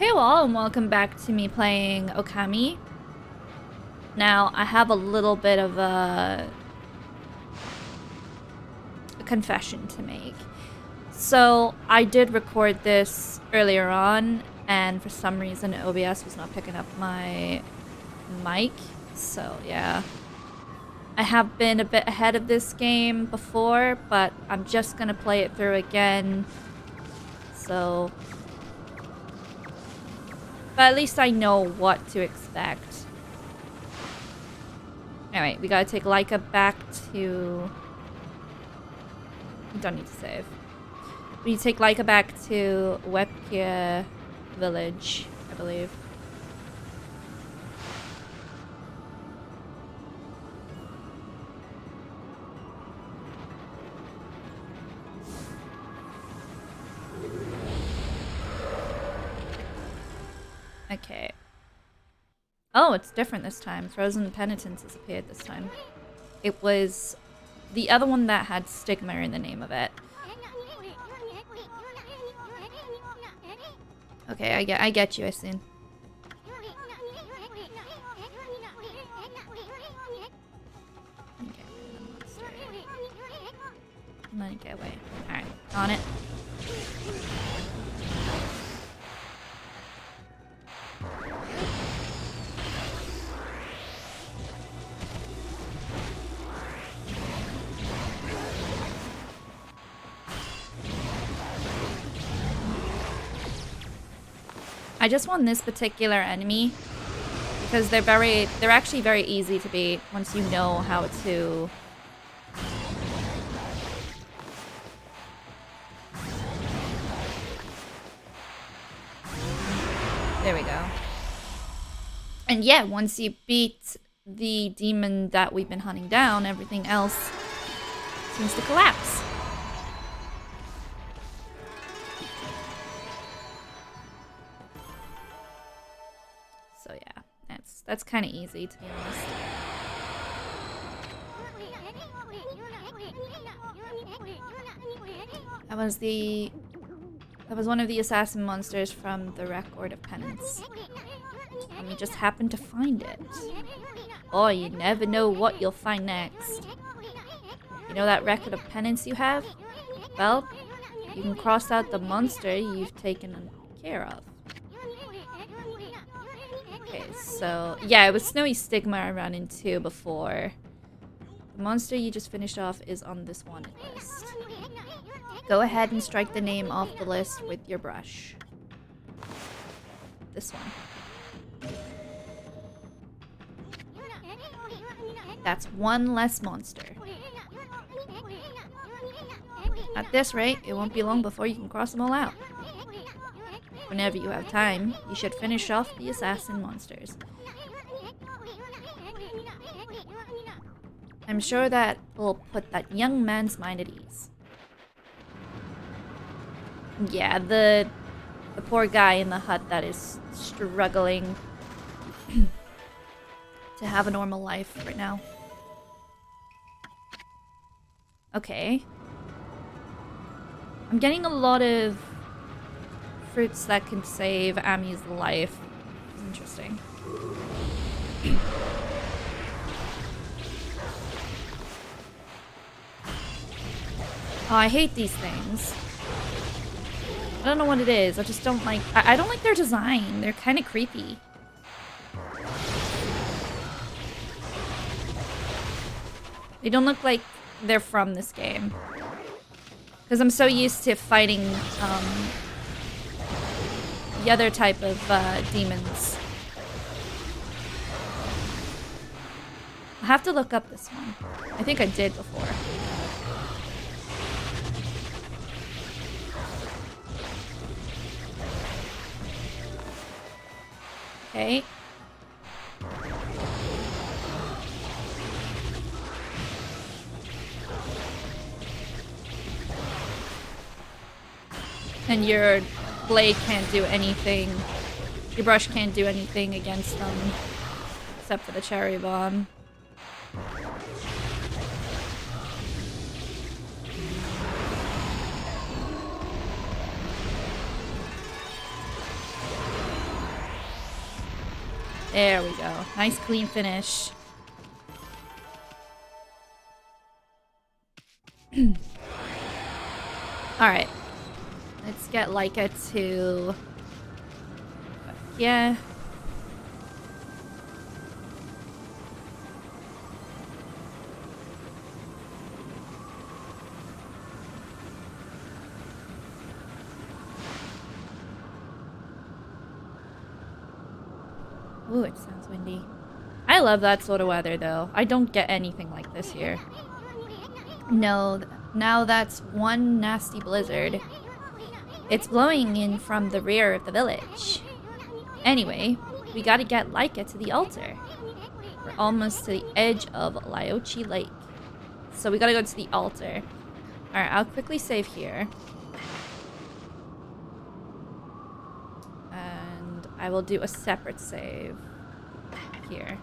Hey all, and welcome back to me playing Okami. Now, I have a little bit of a confession to make. So, I did record this earlier on, and for some reason OBS was not picking up my mic. So, yeah. I have been a bit ahead of this game before, but I'm just gonna play it through again. So... but at least I know what to expect. Alright, we gotta take Laika back to... we don't need to save. We take Laika back to Wawku village, I believe. Okay. Oh, it's different this time. Frozen Penitence has appeared this time. It was the other one that had stigma in the name of it. Okay, I get you, Issun. Let it get away. Alright, on it. I just want this particular enemy because they're actually very easy to beat once you know how to there we go. And yeah, once you beat the demon that we've been hunting down, everything else seems to collapse. So yeah, that's kind of easy, to be honest. That was one of the assassin monsters from the Record of Penance. And we just happened to find it. Oh, you never know what you'll find next. You know that Record of Penance you have? Well, you can cross out the monster you've taken care of. Okay, so yeah, it was Snowy Stigma I ran into before. The monster you just finished off is on this wanted list. Go ahead and strike the name off the list with your brush. This one. That's one less monster. At this rate, it won't be long before you can cross them all out. Whenever you have time, you should finish off the assassin monsters. I'm sure that will put that young man's mind at ease. Yeah, the poor guy in the hut that is struggling to have a normal life right now. Okay. I'm getting a lot of fruits that can save Ammy's life. Interesting. Oh, I hate these things. I don't know what it is. I just don't like... I don't like their design. They're kind of creepy. They don't look like they're from this game. Because I'm so used to fighting the other type of demons. I'll have to look up this one. I think I did before. Okay. And your blade can't do anything. Your brush can't do anything against them. Except for the cherry bomb. There we go. Nice clean finish. Alright. Let's get Leica to... Yeah. Ooh, it sounds windy. I love that sort of weather, though. I don't get anything like this here. No, now that's one nasty blizzard. It's blowing in from the rear of the village. Anyway, we gotta get Leica to the altar. We're almost to the edge of Laochi Lake. So we gotta go to the altar. Alright, I'll quickly save here. And I will do a separate save here.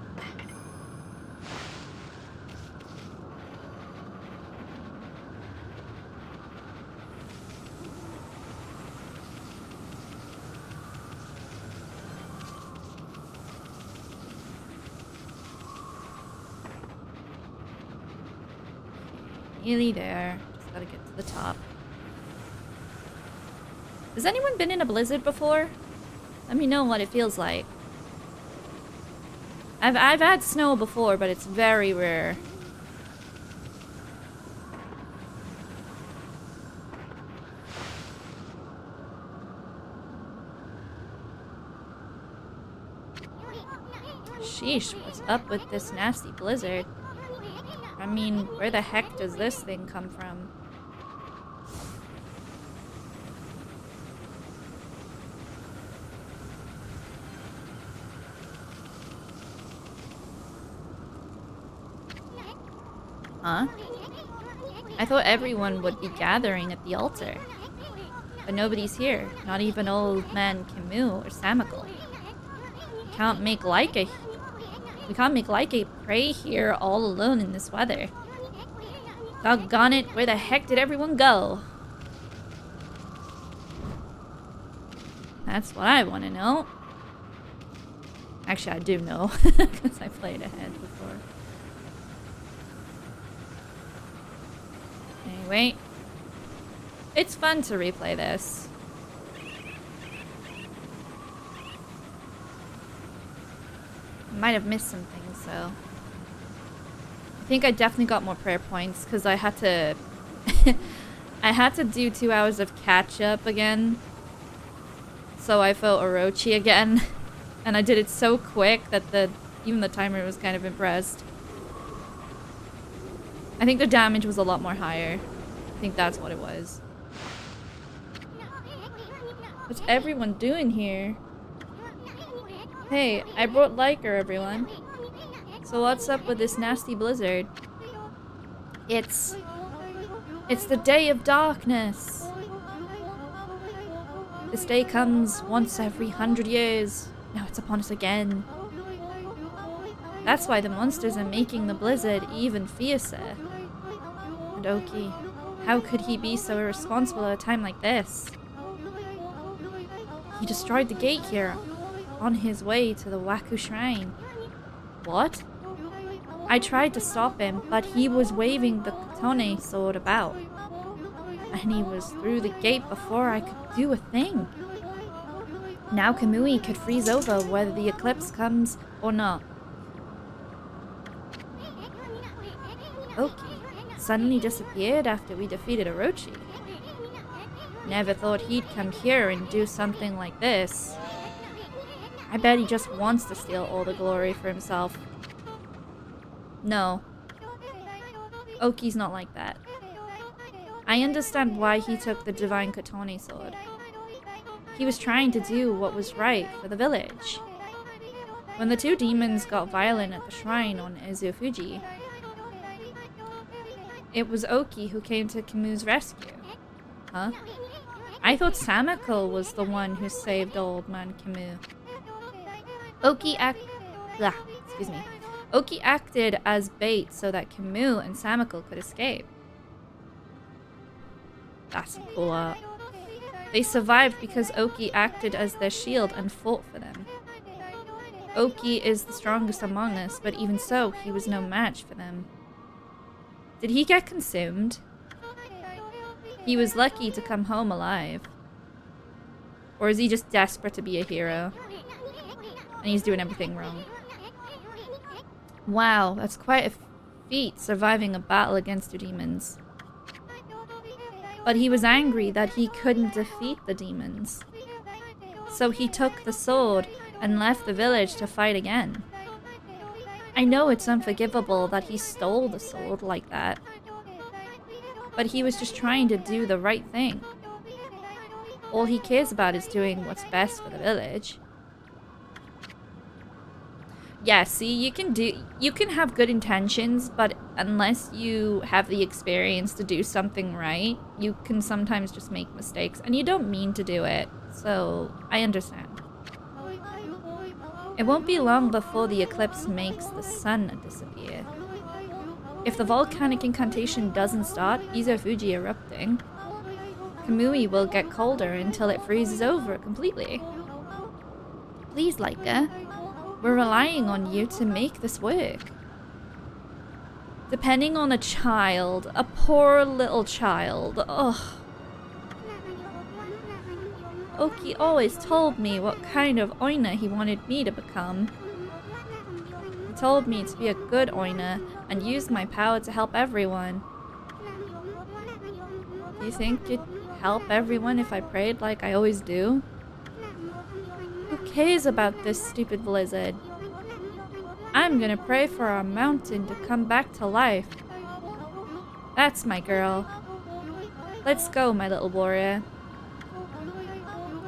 Nearly there. Just gotta get to the top. Has anyone been in a blizzard before? Let me know what it feels like. I've had snow before, but it's very rare. Sheesh, what's up with this nasty blizzard? I mean, where the heck does this thing come from? Huh? I thought everyone would be gathering at the altar. But nobody's here. Not even old man Camus or Samical. We can't make Leica pray here all alone in this weather. Doggone it, where the heck did everyone go? That's what I want to know. Actually, I do know, because I played ahead before. Anyway, it's fun to replay this. Might have missed some things, so I think I definitely got more prayer points because I had to I had to do 2 hours of catch up again, so I felt Orochi again, and I did it so quick that even the timer was kind of impressed. I think the damage was a lot more higher. I think that's what it was. What's everyone doing here? Hey, I brought Liker, everyone. So what's up with this nasty blizzard? It's the day of darkness. This day comes once every 100 years. Now it's upon us again. That's why the monsters are making the blizzard even fiercer. And Oki, how could he be so irresponsible at a time like this? He destroyed the gate here on his way to the Wawku shrine. What? I tried to stop him, but he was waving the katane sword about. And he was through the gate before I could do a thing. Now Kamui could freeze over whether the eclipse comes or not. Oki suddenly disappeared after we defeated Orochi. Never thought he'd come here and do something like this. I bet he just wants to steal all the glory for himself. No. Oki's not like that. I understand why he took the divine katane sword. He was trying to do what was right for the village. When the 2 demons got violent at the shrine on Izufuji, it was Oki who came to Kamu's rescue. Huh? I thought Samiko was the one who saved old man Camus. Oki acted as bait so that Camus and Samiko could escape. That's some cool art. They survived because Oki acted as their shield and fought for them. Oki is the strongest among us, but even so, he was no match for them. Did he get consumed? He was lucky to come home alive. Or is he just desperate to be a hero? And he's doing everything wrong. Wow, that's quite a feat, surviving a battle against two demons. But he was angry that he couldn't defeat the demons. So he took the sword and left the village to fight again. I know it's unforgivable that he stole the sword like that. But he was just trying to do the right thing. All he cares about is doing what's best for the village. Yeah, see, you can have good intentions, but unless you have the experience to do something right, you can sometimes just make mistakes, and you don't mean to do it, so I understand. It won't be long before the eclipse makes the sun disappear. If the volcanic incantation doesn't start Izufuji erupting, Kamui will get colder until it freezes over completely. Please, Laika. We're relying on you to make this work. Depending on a child, a poor little child, ugh. Oki always told me what kind of Oina he wanted me to become. He told me to be a good Oina and use my power to help everyone. Do you think it'd help everyone if I prayed like I always do? Who cares about this stupid blizzard? I'm gonna pray for our mountain to come back to life. That's my girl. Let's go, my little warrior.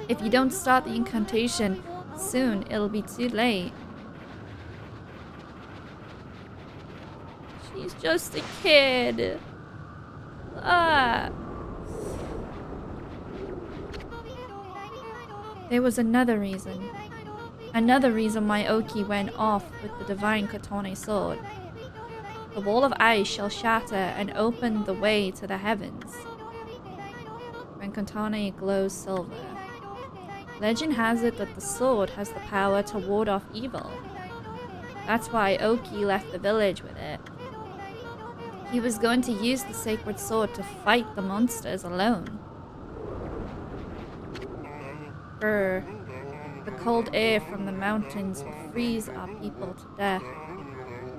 If you don't start the incantation soon, it'll be too late. She's just a kid. Ah. There was another reason. Another reason why Oki went off with the divine Katane sword. The wall of ice shall shatter and open the way to the heavens. When Katane glows silver. Legend has it that the sword has the power to ward off evil. That's why Oki left the village with it. He was going to use the sacred sword to fight the monsters alone. Brr. The cold air from the mountains will freeze our people to death.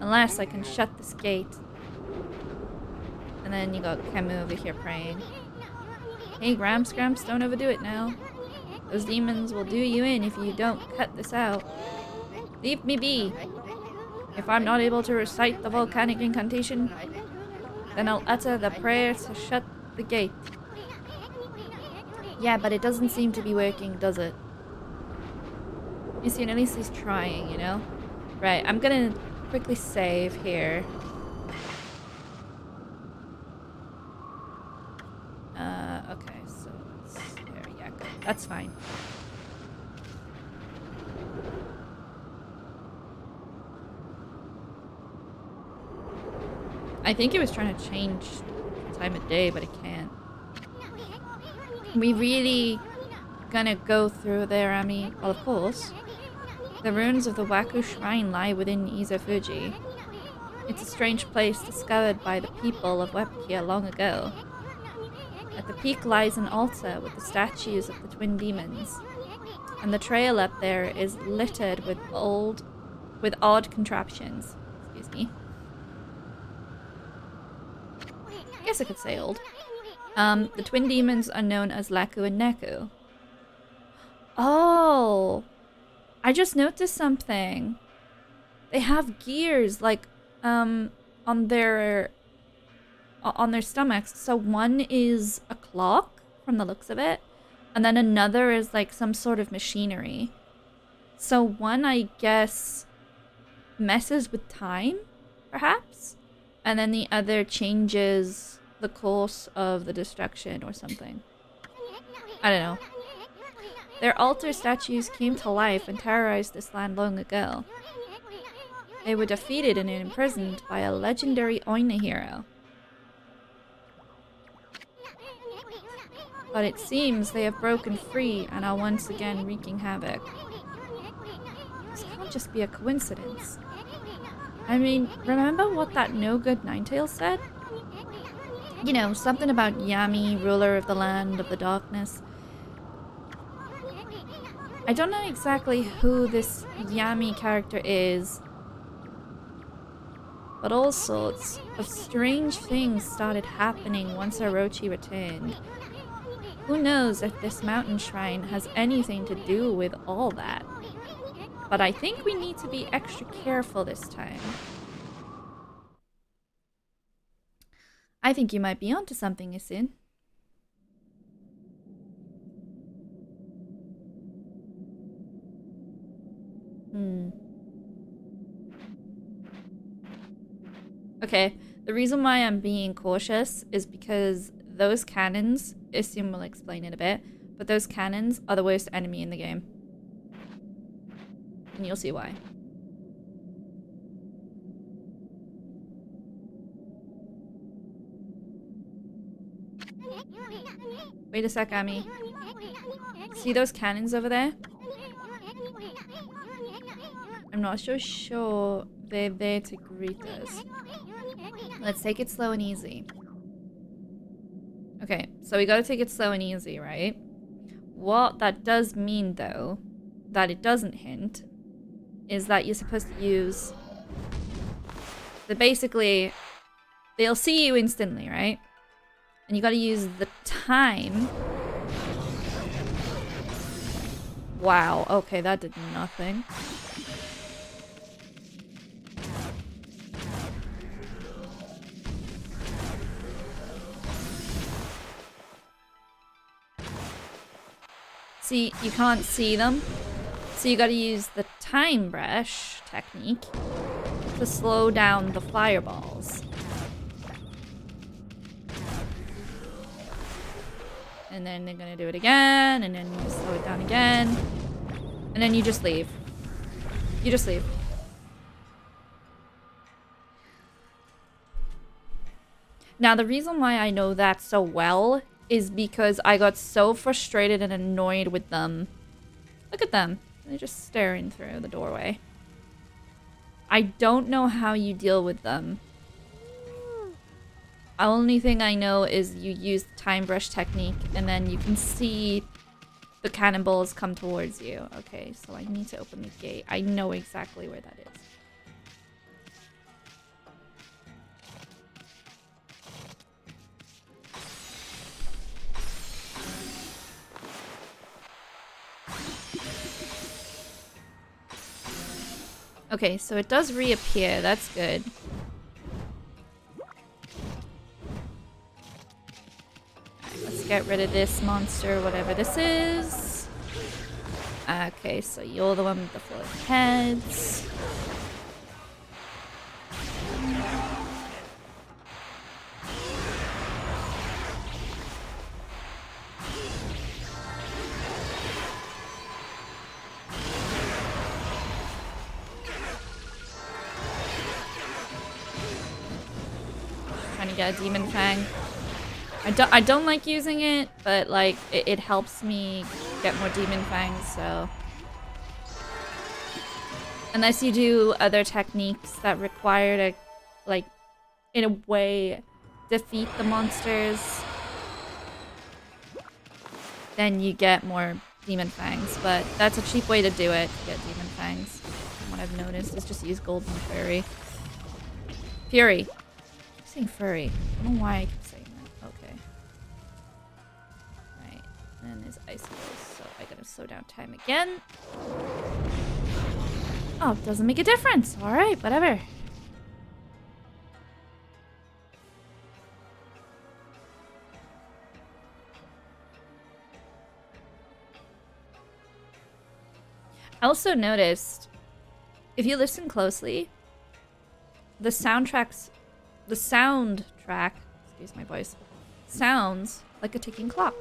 Unless I can shut this gate. And then you got Kemu over here praying. Hey, Gramps, don't overdo it now. Those demons will do you in if you don't cut this out. Leave me be. If I'm not able to recite the volcanic incantation, then I'll utter the prayer to shut the gate. Yeah, but it doesn't seem to be working, does it? You see, at least he's trying, you know? Right, I'm gonna quickly save here. Okay, so it's there, yeah, good. That's fine. I think it was trying to change the time of day, but it can't. We really gonna go through there, Ammy? Well, of course. The ruins of the Wawku shrine lie within Izufuji. It's a strange place discovered by the people of Webkia long ago. At the peak lies an altar with the statues of the twin demons, and the trail up there is littered with odd contraptions. Excuse me. I guess I could say old. The twin demons are known as Laku and Neku. Oh! I just noticed something. They have gears, like, on their stomachs. So one is a clock, from the looks of it, and then another is, like, some sort of machinery. So one, I guess, messes with time, perhaps? And then the other changes the course of the destruction or something. I don't know. Their altar statues came to life and terrorized this land long ago. They were defeated and imprisoned by a legendary Oina hero. But it seems they have broken free and are once again wreaking havoc. This can't might just be a coincidence. I mean, remember what that no-good Ninetails said? You know, something about Yami, ruler of the land of the darkness. I don't know exactly who this Yami character is, but all sorts of strange things started happening once Orochi returned. Who knows if this mountain shrine has anything to do with all that. But I think we need to be extra careful this time. I think you might be onto something, Issun. Okay, the reason why I'm being cautious is because those cannons, Issun will explain in a bit, but those cannons are the worst enemy in the game. And you'll see why. Wait a sec, Ammy. See those cannons over there? I'm not so sure they're there to greet us. Let's take it slow and easy. Okay, so we gotta take it slow and easy, right? What that does mean, though, that it doesn't hint, is that you're supposed to use... basically, they'll see you instantly, right? And you gotta use the time. Wow, okay, that did nothing. See, you can't see them. So you gotta use the time brush technique to slow down the fireballs. And then they're gonna do it again, and then you slow it down again. And then you just leave. You just leave. Now, the reason why I know that so well is because I got so frustrated and annoyed with them. Look at them. They're just staring through the doorway. I don't know how you deal with them. The only thing I know is you use the time brush technique and then you can see the cannonballs come towards you. Okay, so I need to open the gate. I know exactly where that is. Okay, so it does reappear. That's good. Alright, let's get rid of this monster, whatever this is. Okay, so you're the one with the floating heads. Trying to get a demon fang. I don't like using it, but like it helps me get more demon fangs, so unless you do other techniques that require to like in a way defeat the monsters, then you get more demon fangs, but that's a cheap way to do it, to get demon fangs. From what I've noticed is just use golden fairy. Fury. I'm saying furry. I don't know why I keep saying that. Okay. Right. And then there's icicles, so I gotta slow down time again. Oh, it doesn't make a difference. Alright, whatever. I also noticed, if you listen closely, the soundtrack, excuse my voice, sounds like a ticking clock.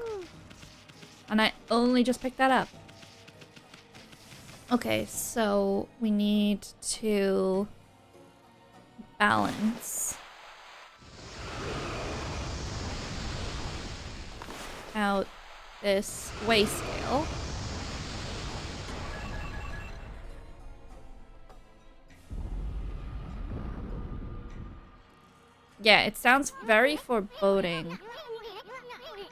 And I only just picked that up. Okay, so we need to balance out this weigh scale. Yeah, it sounds very foreboding.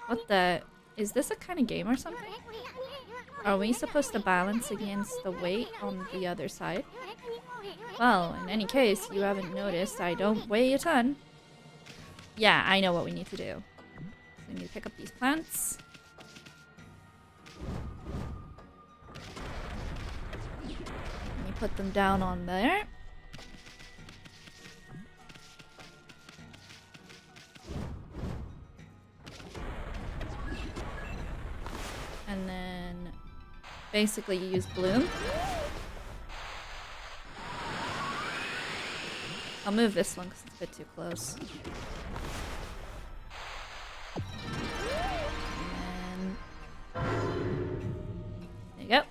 What the... Is this a kind of game or something? Are we supposed to balance against the weight on the other side? Well, in any case, you haven't noticed I don't weigh a ton. Yeah, I know what we need to do. So we need to pick up these plants. Let me put them down on there. And then basically you use bloom. I'll move this one because it's a bit too close. And there you go.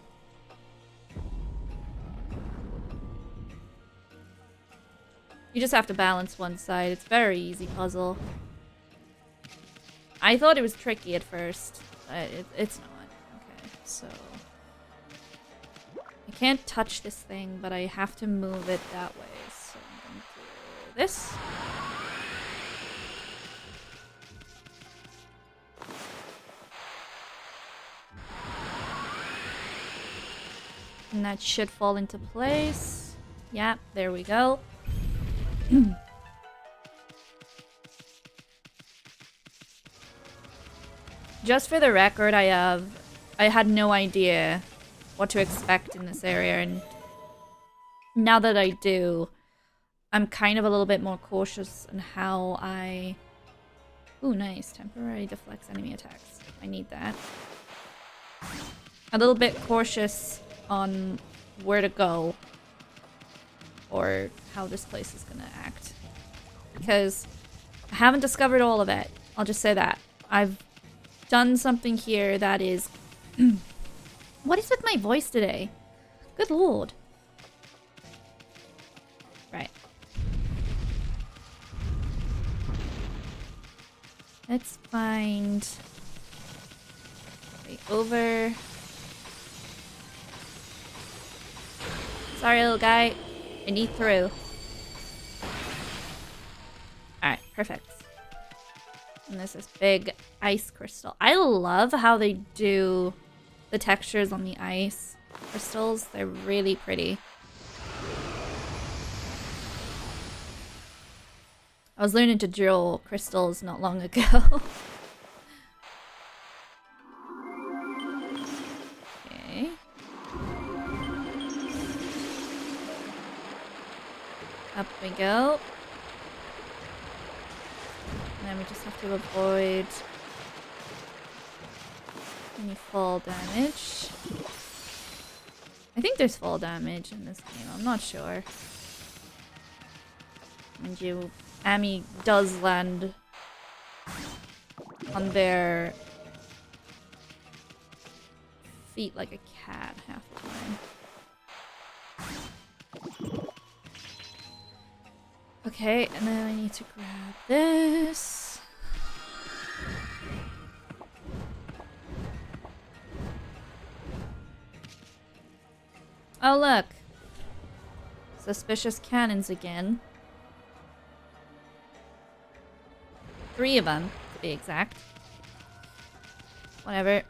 You just have to balance one side. It's a very easy puzzle. I thought it was tricky at first, but it's not. Okay, so... I can't touch this thing, but I have to move it that way. So I'm going to do this. And that should fall into place. Yeah, there we go. Just for the record, I had no idea what to expect in this area, and now that I do, I'm kind of a little bit more cautious in how I... Ooh, nice. Temporary deflects enemy attacks. I need that. A little bit cautious on where to go or how this place is gonna act, because I haven't discovered all of it. I'll just say that. I've done something here that is... What is with my voice today? Good lord. Right. Let's find... Way over... Sorry, little guy. I need through. Alright, perfect. And this is big ice crystal. I love how they do the textures on the ice crystals. They're really pretty. I was learning to drill crystals not long ago. Okay. Up we go. And then we just have to avoid any fall damage. I think there's fall damage in this game. I'm not sure. Mind you, Ammy does land on their feet like a cat half the time. Okay, and then I need to grab this. Oh, look. Suspicious cannons again. 3 of them, to be exact. Whatever.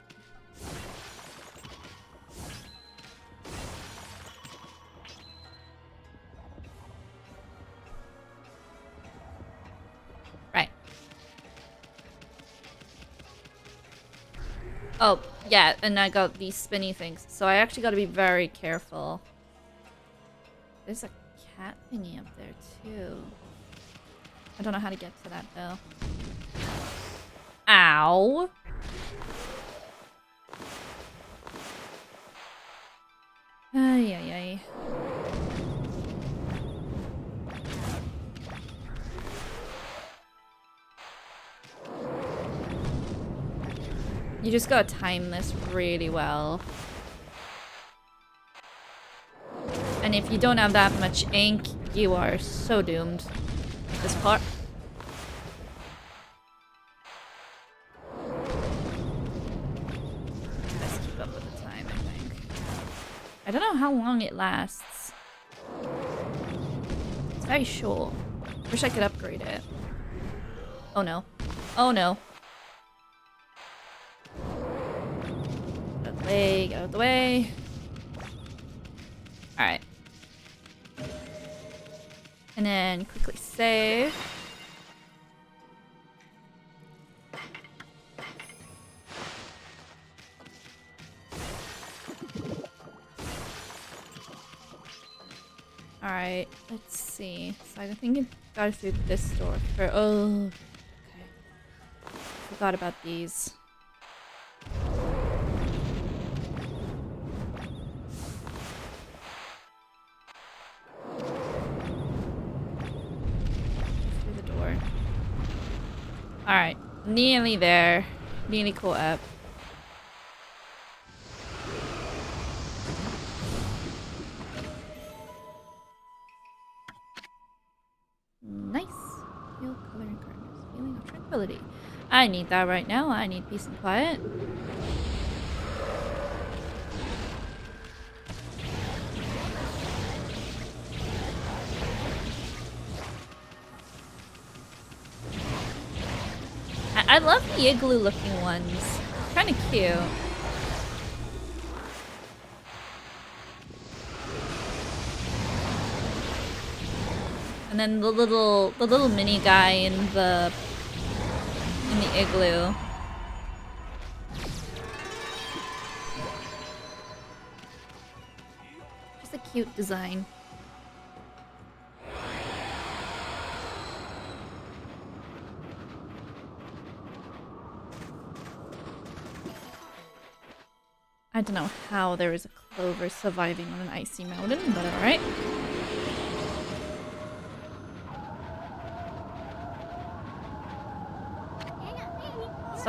Right. Oh, yeah, and I got these spinny things. So I actually got to be very careful. There's a cat thingy up there, too. I don't know how to get to that, though. Ow! Ay, ay, ay. You just gotta time this really well. And if you don't have that much ink, you are so doomed. This part. Let's keep up with the time, I think. I don't know how long it lasts. It's very short. Wish I could upgrade it. Oh no. Oh no. Get out of the way, get out of the way. Alright. And then quickly save. Alright, let's see. So I think it got through this door for. Oh. Okay. Forgot about these. Through the door. Alright, nearly there. Nearly caught up. Nice. Feel color and colors. Feeling of tranquility. I need that right now. I need peace and quiet. I love the igloo looking ones. Kind of cute. And then the little mini guy in the igloo. Just a cute design. I don't know how there is a clover surviving on an icy mountain, but alright.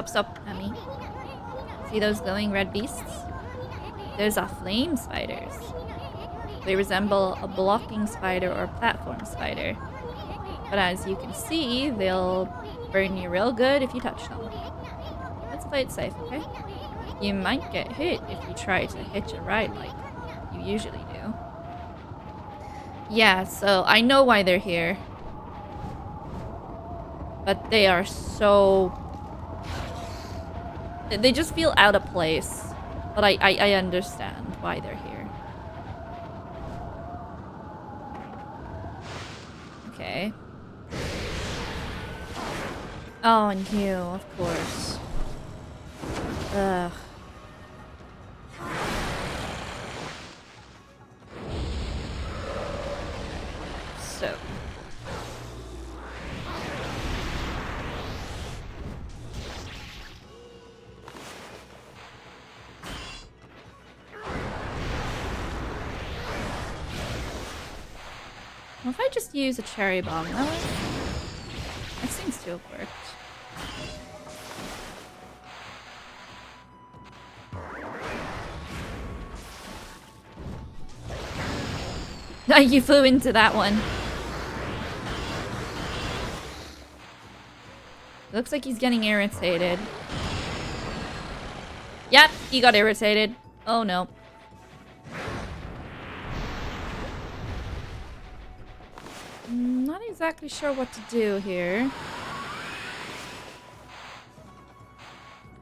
Stop, Ammy. See those glowing red beasts? Those are flame spiders. They resemble a blocking spider or a platform spider. But as you can see, they'll burn you real good if you touch them. Let's play it safe, okay? You might get hit if you try to hitch a ride like you usually do. Yeah, so I know why they're here. But they are so... They just feel out of place. But I understand why they're here. Okay. Oh, and you, of course. Ugh. So. Well, if I just use a cherry bomb, that seems to have worked. You flew into that one. Looks like he's getting irritated. Yep, he got irritated. Oh no. Not exactly sure what to do here.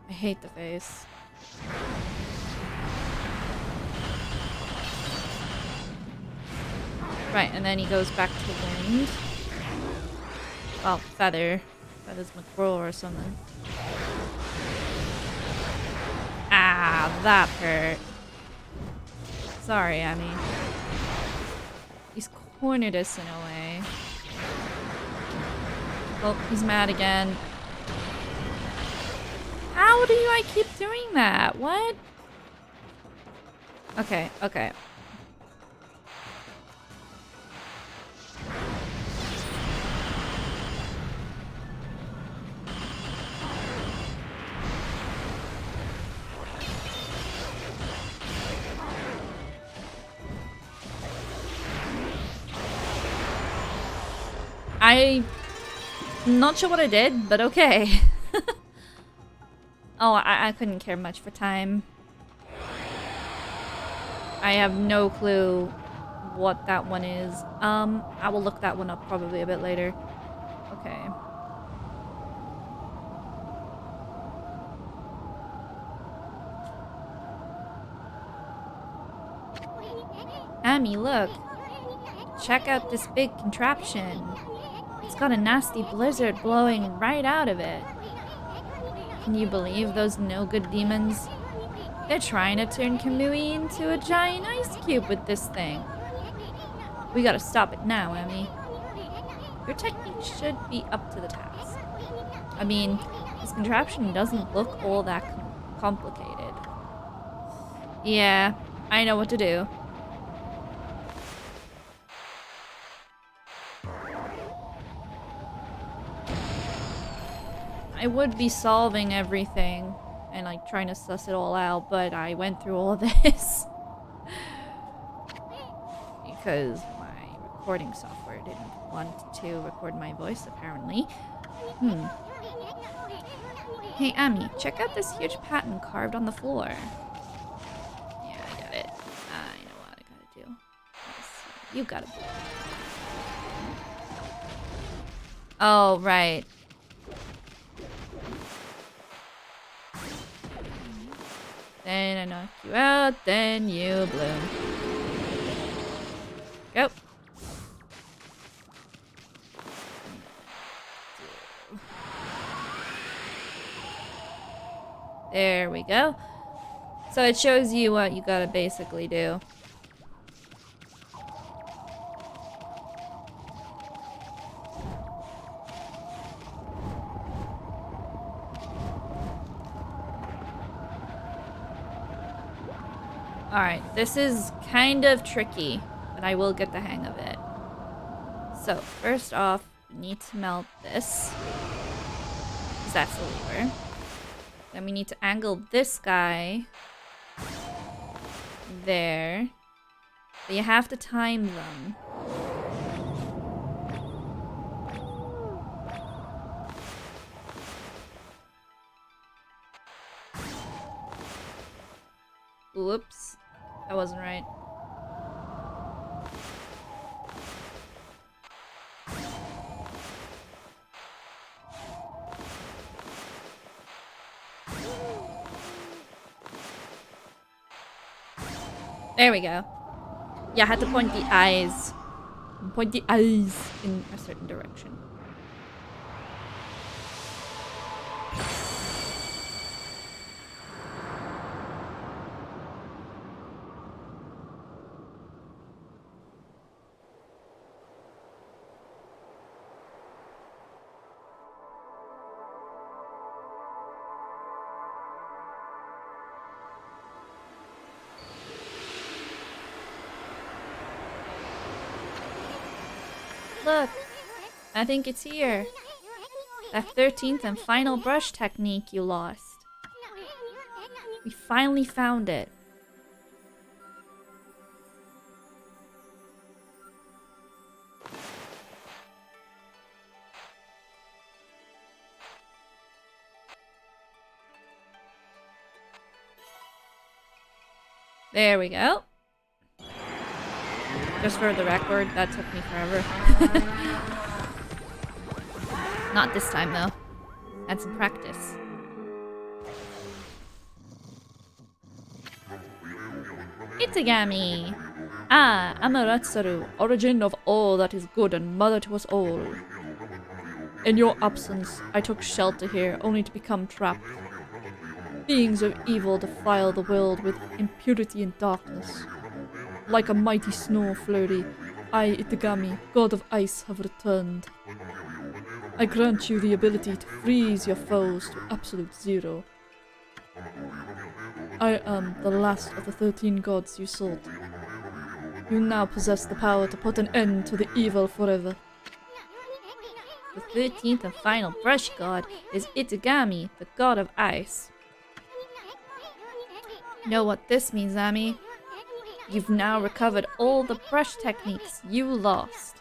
I hate the face. Right, and then he goes back to wind. Well, feather. Feather's McGraw or something. Ah, that hurt. Sorry, Ammy. He's cornered us in a way. Oh, he's mad again. How do I keep doing that? What? Okay, okay. I'm not sure what I did, but okay. Oh, I couldn't care much for time. I have no clue what that one is. I will look that one up probably a bit later. Okay. Ammy, look. Check out this big contraption. It's got a nasty blizzard blowing right out of it. Can you believe those no-good demons? They're trying to turn Kamui into a giant ice cube with this thing. We gotta stop it now, Ammy. Your technique should be up to the task. I mean, this contraption doesn't look all that complicated. Yeah, I know what to do. I would be solving everything and like trying to suss it all out, but I went through all of this because my recording software didn't want to record my voice, apparently. Hey, Ammy, check out this huge pattern carved on the floor. Yeah, I got it. I know what I gotta do. You gotta... Oh, right. Then I knock you out, then you bloom. Go. There we go. So it shows you what you gotta basically do. Alright, this is kind of tricky, but I will get the hang of it. So, first off, we need to melt this. Because that's the lever. Then we need to angle this guy. There. But you have to time them. Whoops. That wasn't right. There we go. Yeah, I had to point the eyes. Point the eyes in a certain direction. Look, I think it's here. That 13th and final brush technique you lost. We finally found it. There we go. Just for the record, that took me forever. Not this time, though. Had some practice. Itagami! Ah, Amaterasu, origin of all that is good and mother to us all. In your absence, I took shelter here, only to become trapped. Beings of evil defile the world with impurity and darkness. Like a mighty snow flurry, I, Itagami, god of ice, have returned. I grant you the ability to freeze your foes to absolute zero. I am the last of the 13 gods you sought. You now possess the power to put an end to the evil forever. The 13th and final brush god is Itagami, the god of ice. Know what this means, Ammy? You've now recovered all the brush techniques you lost.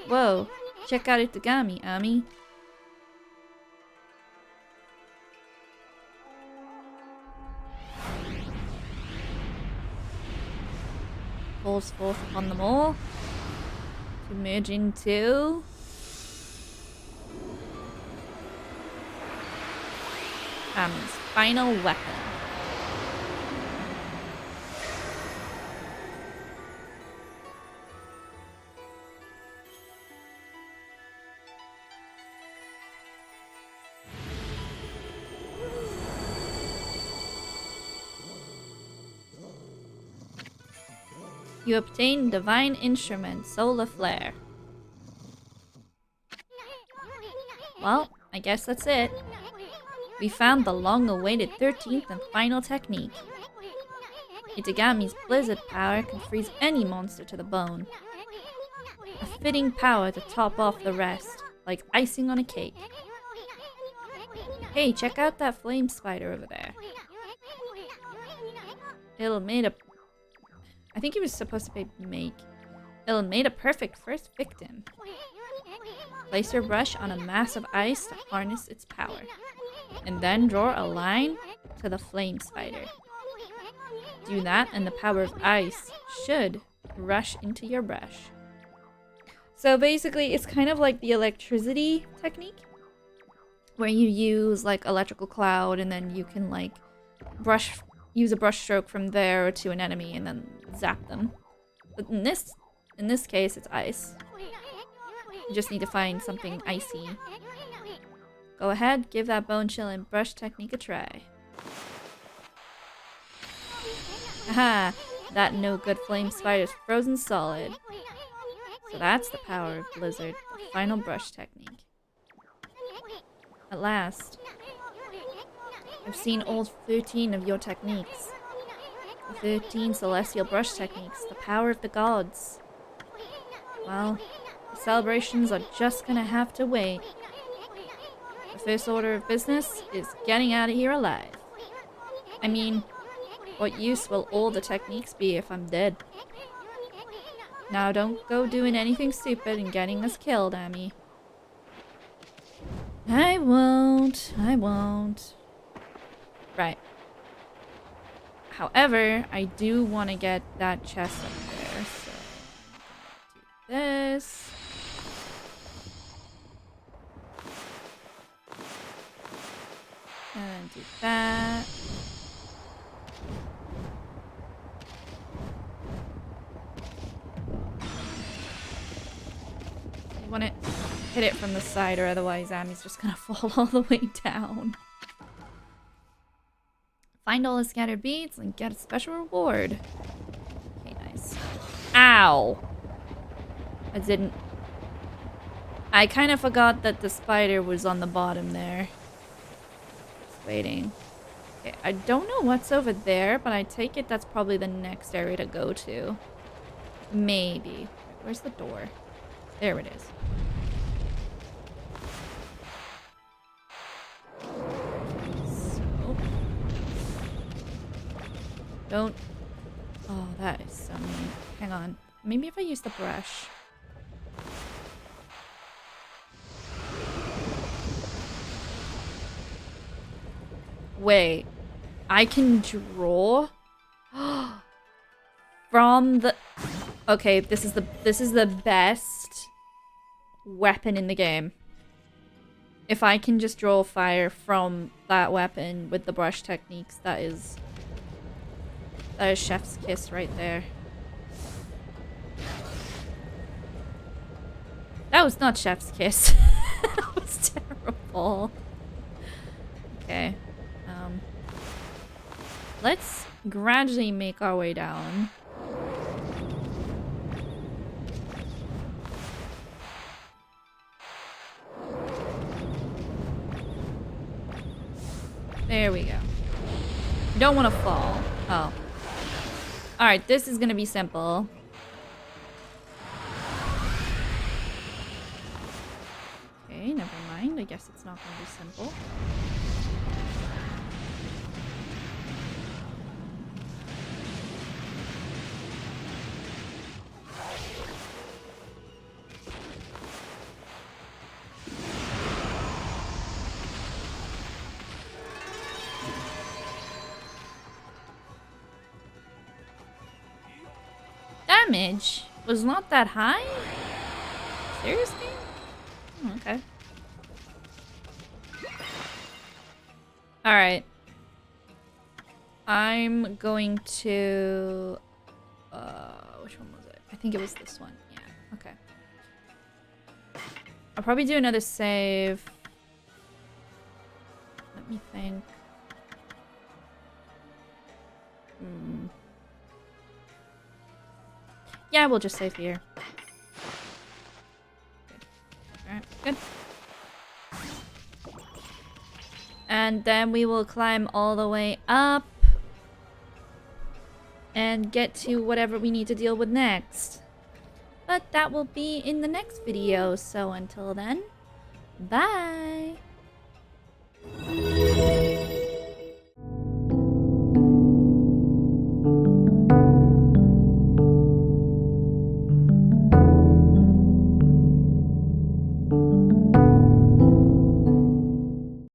Whoa, check out Itagami, Ammy. Pulls forth upon them all. To merge into... Ammy's final weapon. You obtain Divine Instrument, Solar Flare. Well, I guess that's it. We found the long-awaited 13th and final technique. Itagami's Blizzard power can freeze any monster to the bone. A fitting power to top off the rest, like icing on a cake. Hey, check out that flame spider over there. It'll made a... I think he was supposed to make. It'll made a perfect first victim. Place your brush on a mass of ice to harness its power. And then draw a line to the flame spider. Do that and the power of ice should rush into your brush. So basically, it's kind of like the electricity technique, where you use like electrical cloud and then you can like use a brush stroke from there to an enemy and then zap them. But in this case, it's ice. You just need to find something icy. Go ahead, give that bone chill and brush technique a try. Aha! That no good flame spider's frozen solid. So that's the power of Blizzard, the final brush technique. At last. I've seen all 13 of your techniques. The 13 celestial brush techniques, the power of the gods. Well, the celebrations are just gonna have to wait. The first order of business is getting out of here alive. I mean, what use will all the techniques be if I'm dead? Now don't go doing anything stupid and getting us killed, Ammy. I won't. Right. However, I do want to get that chest up there, so I'm gonna do this. And then do that. You want to hit it from the side, or otherwise Ammy's just gonna fall all the way down. Find all the scattered beads and get a special reward. Okay, nice. Ow! I kind of forgot that the spider was on the bottom there. Just waiting. Okay, I don't know what's over there, but I take it that's probably the next area to go to. Maybe. Where's the door? There it is. So. Don't. Oh, that is so mean. Hang on. Maybe if I use the brush. Wait. I can draw from the... Okay, this is the best weapon in the game. If I can just draw fire from that weapon with the brush techniques, that is chef's kiss right there. That was not chef's kiss. That was terrible. Okay. Let's gradually make our way down. There we go. Don't want to fall. Oh. Alright, this is gonna be simple. Okay, never mind. I guess it's not gonna be simple. Damage was not that high? Seriously? Oh, okay. Alright. I'm going to... which one was it? I think it was this one. Yeah, okay. I'll probably do another save. Let me think. Yeah, we'll just save here. Alright, good. And then we will climb all the way up and get to whatever we need to deal with next. But that will be in the next video, so until then, bye!